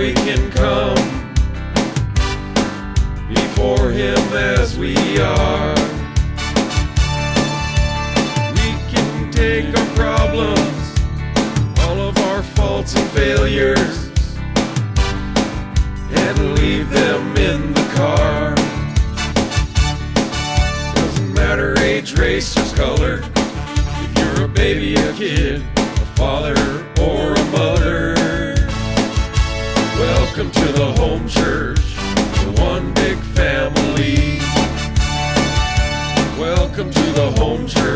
we can come before Him as we are. We can take our problems, all of our faults and failures, and leave them in the car. Doesn't matter age, race, or color, if you're a baby, a kid, a father, or a mother. Welcome to the home church, the one big family. Welcome to the home church.